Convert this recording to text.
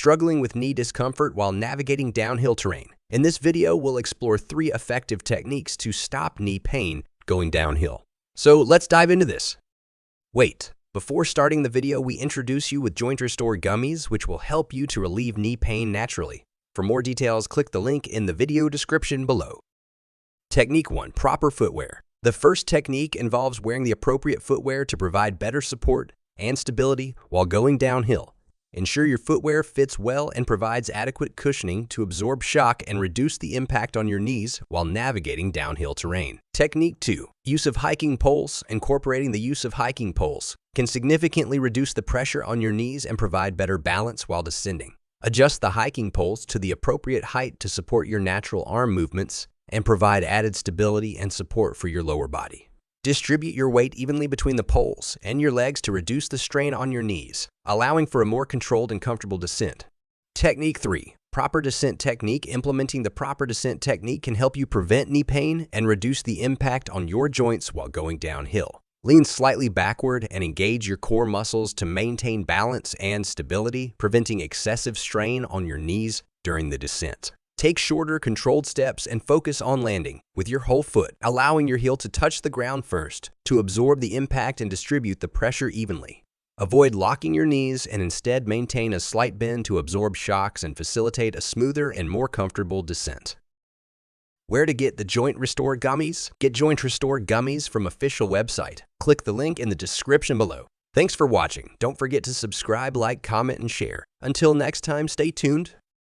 struggling with knee discomfort while navigating downhill terrain. In this video, we'll explore 3 effective techniques to stop knee pain going downhill. So let's dive into this. Wait, before starting the video, we introduce you with Joint Restore Gummies, which will help you to relieve knee pain naturally. For more details, click the link in the video description below. Technique 1. Proper footwear. The first technique involves wearing the appropriate footwear to provide better support and stability while going downhill. Ensure your footwear fits well and provides adequate cushioning to absorb shock and reduce the impact on your knees while navigating downhill terrain. Technique 2. Use of hiking poles. Incorporating the use of hiking poles can significantly reduce the pressure on your knees and provide better balance while descending. Adjust the hiking poles to the appropriate height to support your natural arm movements and provide added stability and support for your lower body. Distribute your weight evenly between the poles and your legs to reduce the strain on your knees, allowing for a more controlled and comfortable descent. Technique 3. Proper descent technique. Implementing the proper descent technique can help you prevent knee pain and reduce the impact on your joints while going downhill. Lean slightly backward and engage your core muscles to maintain balance and stability, preventing excessive strain on your knees during the descent. Take shorter, controlled steps and focus on landing with your whole foot, allowing your heel to touch the ground first to absorb the impact and distribute the pressure evenly. Avoid locking your knees and instead maintain a slight bend to absorb shocks and facilitate a smoother and more comfortable descent. Where to get the Joint Restore Gummies? Get Joint Restore Gummies from official website. Click the link in the description below. Thanks for watching. Don't forget to subscribe, like, comment, and share. Until next time, stay tuned.